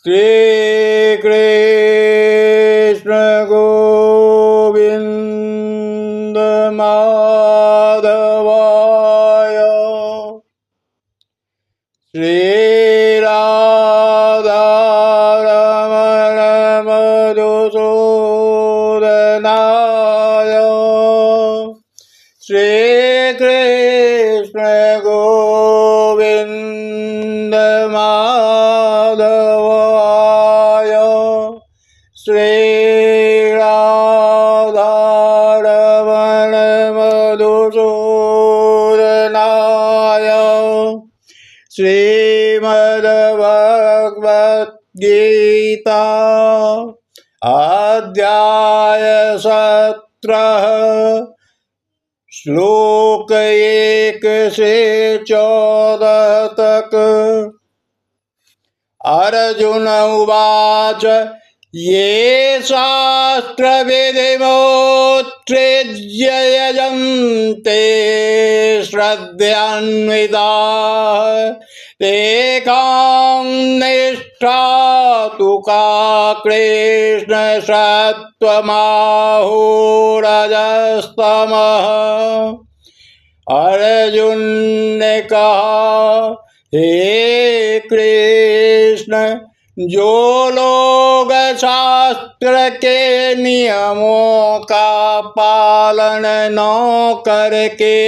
श्री कृष्ण गोविंद माधवाय श्री राधा रमण मधुसूदनाय श्री कृष्ण गोविंद माधवाय श्री राधा रमण मधुसूदनाय श्रीमद्भगवद् गीता अध्याय 17 श्लोक 1 से 14 तक। अर्जुन उवाच ये शास्त्र विधिमुत्सृज्य यजन्ते श्रद्धयान्विताः तेषां निष्ठा तु का कृष्ण सत्त्वमाहुरजस्तमः। अर्जुन ने कहा हे कृष्ण, जो लोग शास्त्र के नियमों का पालन न करके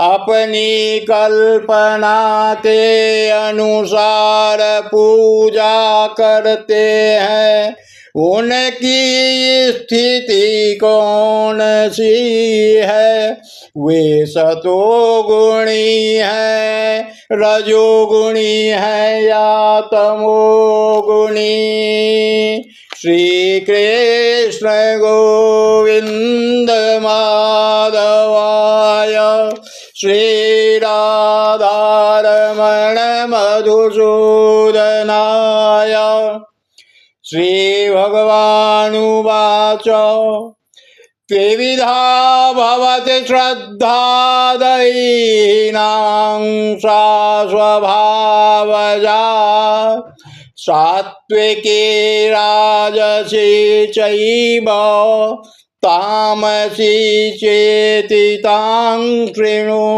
अपनी कल्पना के अनुसार पूजा करते हैं, उनकी स्थिति कौन सी है? वे सतोगुणी है, रजोगुणी है या तमोगुणी? श्री कृष्ण गोविंद माधवाय श्री राधा रमण मधुसूदनाय श्री भगवानुवाच त्रिविधा भवति श्रद्धा दयिनां सा स्वभावजा सात्विकी राजसी चैव तामसी चेति तां शृणु।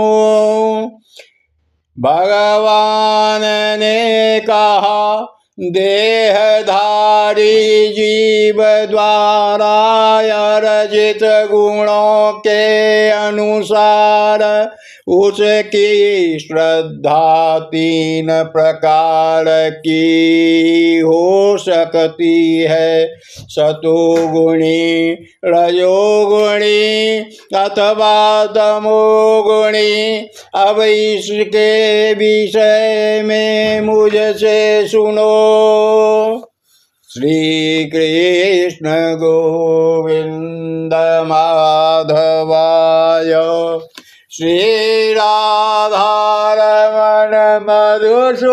भगवान ने कहा देहधारी जीव द्वारा अर्जित गुणों के अनुसार उसकी श्रद्धा 3 प्रकार की हो सकती है, सतोगुणी, रजोगुणी अथवा तमोगुणी। अब इसके विषय में मुझसे सुनो। श्री कृष्ण गोविंद माधवाय श्री राधा रमण मधुसूदनाय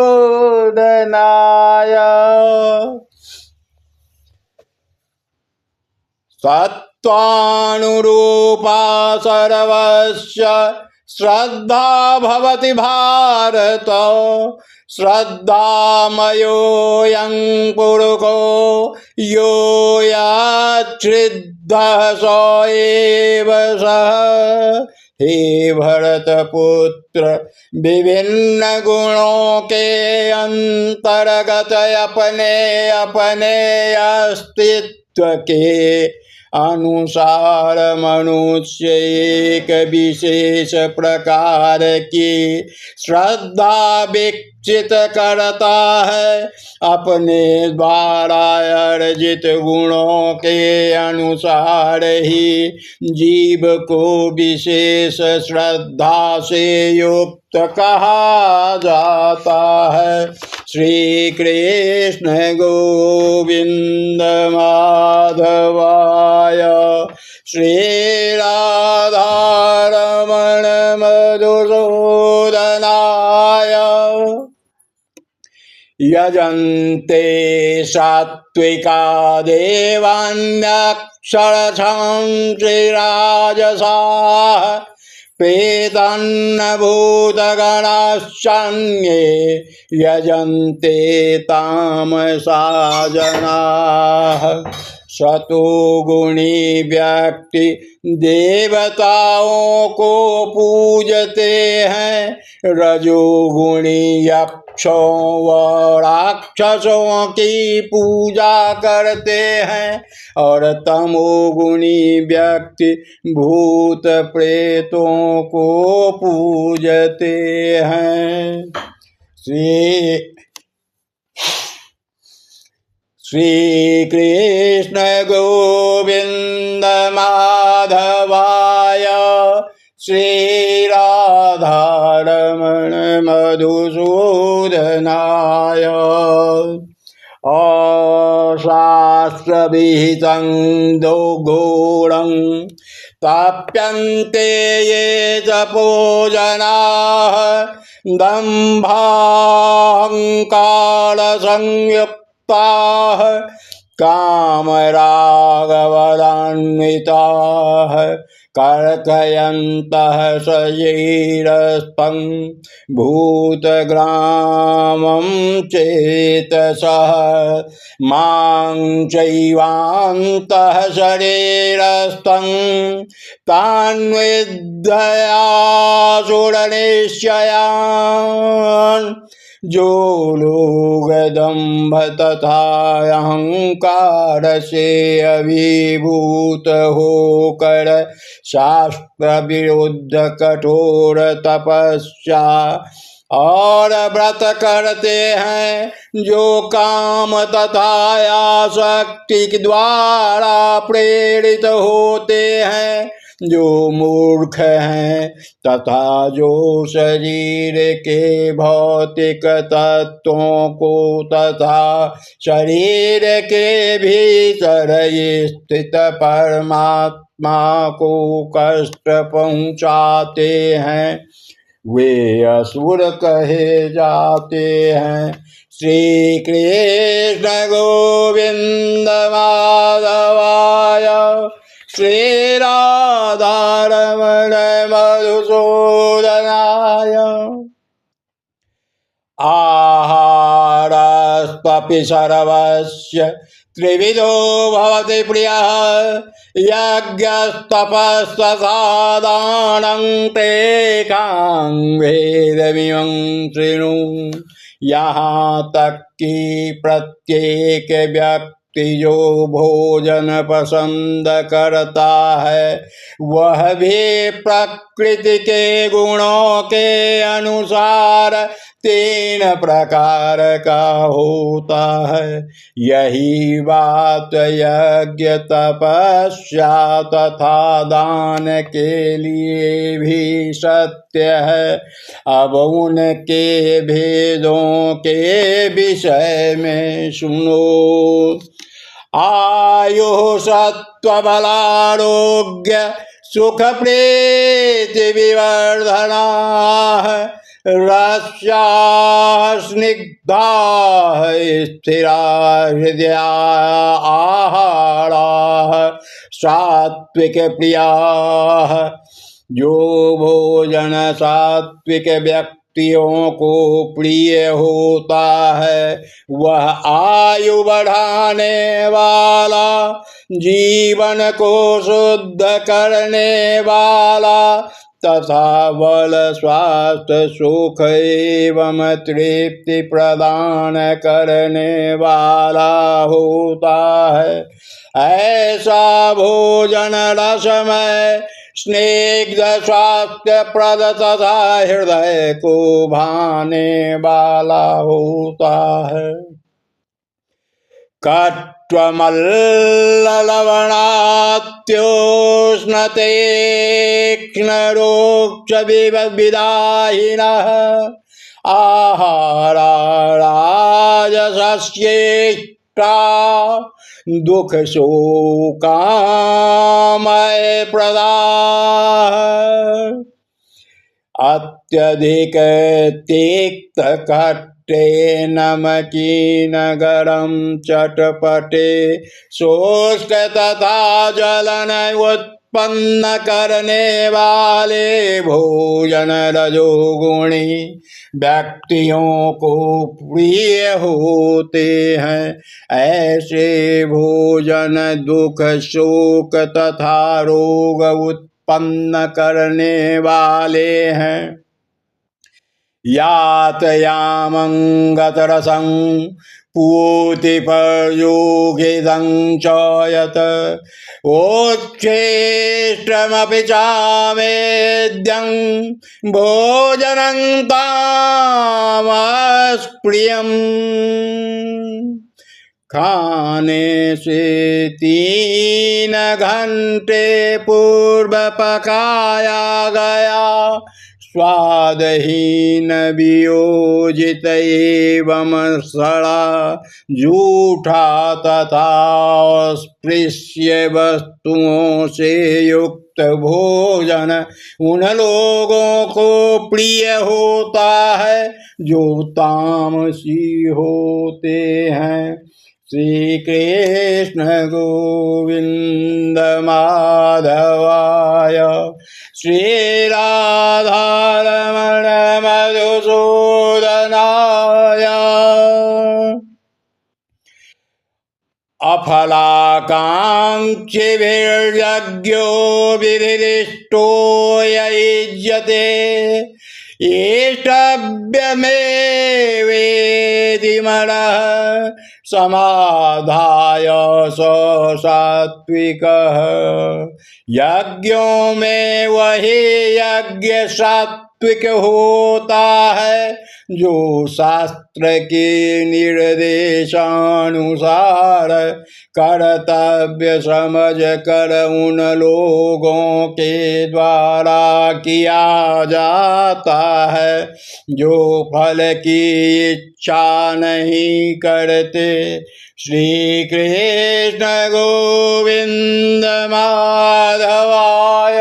सत्त्वानुरूपा सर्वस्य श्रद्धा भवति भारत। श्रद्धामयोऽयं पुरुषो यो याच्छ्रद्धः स एव सः। हे भरतपुत्र, विभिन्न गुणों के अंतर्गत अपने अपने अस्तित्व के अनुसार मनुष्य एक विशेष प्रकार की श्रद्धा विकसित करता है। अपने द्वारा अर्जित गुणों के अनुसार ही जीव को विशेष श्रद्धा से युक्त कहा जाता है। श्री कृष्ण गोविंद माधवाय श्री राधा रमण मधुसूदनाय यजन्ते सात्विका देवान्यक्षरछं श्रीराजसाः प्रेतन्नभूतगणाश्चान्ये यजन्ते तामसा जनाः। सतो गुणी व्यक्ति देवताओं को पूजते हैं, रजोगुणी यक्षों व राक्षसों की पूजा करते हैं, और तमोगुणी व्यक्ति भूत प्रेतों को पूजते हैं। श्री कृष्ण गोविंद माधवाय, श्री राधारमण मधुसूदनाय। अशास्त्रविहितं दोघोरं ताप्यन्ते ये तपो जनाः, दम्भाहंकार संयुक्ताः कामरागवदान्विताः, कर्कयन्तः शरीरस्थं भूतग्रामं चेतसः, मां चैवान्तः शरीरस्थं तान् विद्धयासुरनिश्चयान्। जो लोग दंभ तथा अहंकार से अभिभूत होकर शास्त्र विरुद्ध कठोर तपस्या और व्रत करते हैं, जो काम तथा आसक्ति के द्वारा प्रेरित होते हैं, जो मूर्ख हैं तथा जो शरीर के भौतिक तत्वों को तथा शरीर के भीतर स्थित परमात्मा को कष्ट पहुँचाते हैं, वे असुर कहे जाते हैं। श्री कृष्ण गोविंद माधवाय, श्री राधारमण मधुसूदनाय। आहारस्त्वपि सर्वस्य त्रिविधो भवति प्रियः, यज्ञस्तपस्तथा दानं तेषां भेदमिमं शृणु। यहाँ तक कि प्रत्येक व्यक्ति जो भोजन पसंद करता है, वह भी प्रकृति के गुणों के अनुसार 3 प्रकार का होता है। यही बात यज्ञ तपस्या तथा दान के लिए भी सत्य है। अब उनके भेदों के विषय में सुनो। आयु सत्वबलारोग्य सुख प्रीति विवर्धना, रस्या स्निग्धा स्थिरा हृदया आहारा, सात्विक प्रिया। जो भोजन सात्विक व्यक्तियों को प्रिय होता है, वह आयु बढ़ाने वाला, जीवन को शुद्ध करने वाला तथा बल स्वास्थ्य सुख एवं तृप्ति प्रदान करने वाला होता है। ऐसा भोजन रसमय, स्निग्ध, स्वास्थ्यप्रद तथा हृदय को भाने वाला होता है। कट्वमल्ललवणात्योष्णतीक्ष्णरोक्षविदाहिनः, आहारा राजसस्येष्टा, दुख शोकामय प्रदाः। अत्यधिक तिक्त खट्टे नमकीन गरम चटपटे शुष्क तथा जलन उत्पन्न करने वाले भोजन रजोगुणी व्यक्तियों को प्रिय होते हैं। ऐसे भोजन दुख शोक तथा रोग उत्पन्न करने वाले हैं। यातयामं गतरसं पूतिपर्योगिदं च यत् वोच्छेष्टमपि चामेद्यं भोजनं तामस्प्रियम्। खाने से 3 घंटे पूर्व पकाया गया स्वादहीन वियोजित एवं सड़ा झूठा तथा अस्पृश्य वस्तुओं से युक्त भोजन उन लोगों को प्रिय होता है जो तामसी होते हैं। श्री कृष्ण गोविंद माधवाय श्री राधारमण मधुसूदनाय। अफलाकांक्षिभिर्यज्ञो विधिरिष्टो युज्यते एष्टव्यमेवेति मनः समाधाय स सात्विकः। यज्ञों में वही यज्ञ सात्विक होता है जो शास्त्र के निर्देशानुसार कर्तव्य समझ कर उन लोगों के द्वारा किया जाता है जो फल की इच्छा नहीं करते। श्री कृष्ण गोविंद माधवाय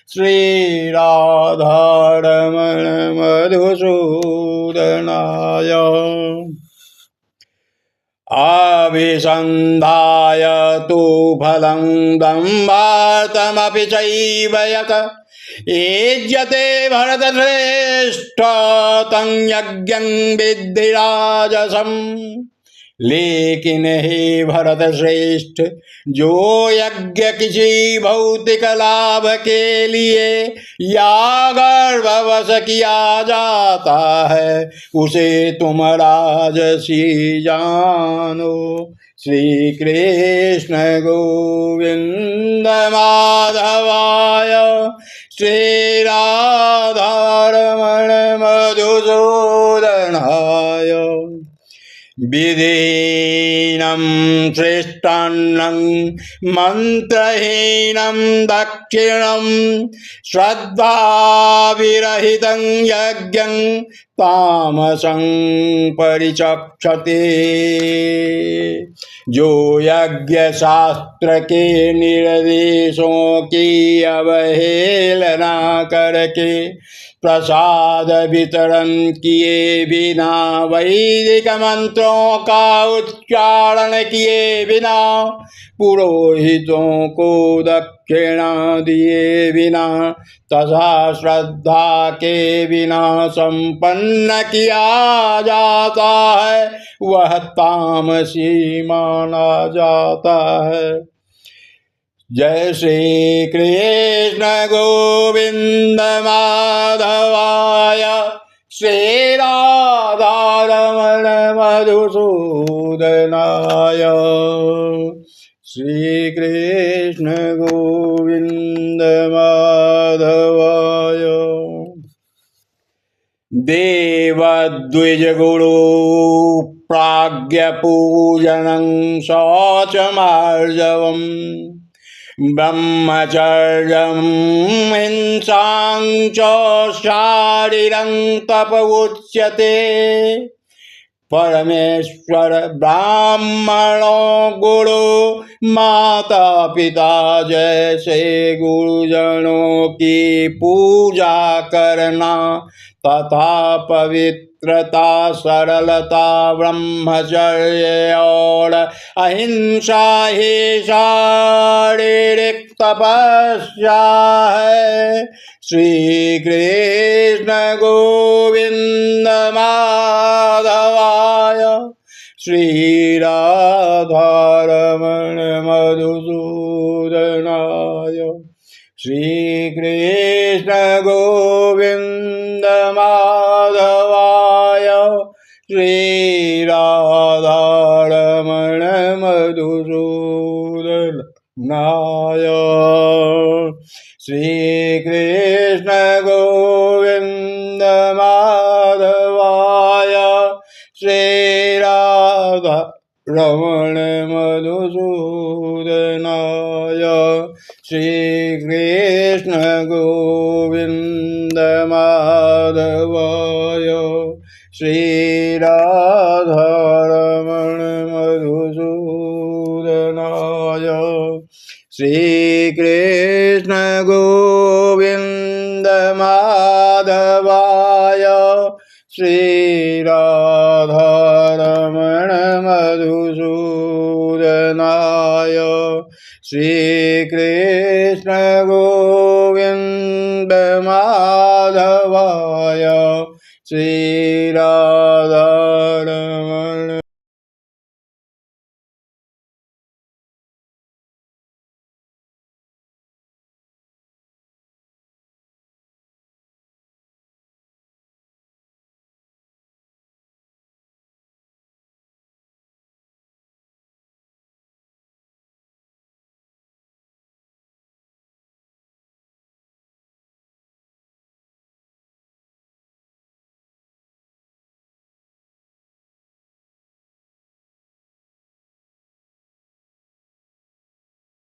श्री राधारमण मधुसूदनाय। अभिसन्धाय तु फलं दम्भार्थमपि चैव यत् युज्यते भरतश्रेष्ठ तं यज्ञं विद्धि राजसम्। लेकिन हे भरत श्रेष्ठ, जो यज्ञ किसी भौतिक लाभ के लिए या गर्भवश किया जाता है उसे तुम राजसी जानो। श्री कृष्ण गोविंद माधवाय श्री राधारमण मधुसूदनाय। विधीनं श्रेष्ठान्नं मंत्रहीनं दक्षिणं श्रद्धाविरहितं यज्ञं तामसं परिचक्षते। जो यज्ञ शास्त्र के निर्देशों की अवहेलना करके प्रसाद वितरण किए बिना, वैदिक मंत्रों का उच्चारण किए बिना, पुरोहितों को दक्षिणा दिए बिना तथा श्रद्धा के बिना संपन्न किया जाता है वह तामसी माना जाता है। जय श्री कृष्ण गोविंद माधवाय श्री राधारमण मधुसूदनाय। श्री कृष्ण गोविंद माधवाय। देवद्विज गुरु प्राज्ञ पूजनं शौचमार्जवम् ब्रह्मचर्यं हिंसां च शारीरं तप उच्यते। परमेश्वर ब्राह्मणों गुरु माता पिता जैसे गुरुजनों की पूजा करना तथा पवित्र पवित्रता सरलता ब्रह्मचर्य और अहिंसा ही शारीरिक तपस्या है। श्री कृष्ण गोविंद माधवाय श्री राधारमण मधुसूदनाय श्री कृष्ण गोविंद माधवाय श्री राधारमण मधुसूदनाय श्री कृष्ण गोविंद माधवाय श्री राधा रमण मधुसूदनाय श्री कृष्ण गोविंद माधवाय श्री राधा रमण मधुसूदनाय श्री कृष्ण गोविंद माधवाय श्री राधारमण मधुसूदनाय श्री कृष्ण गोविंद माधवाय श्री राधा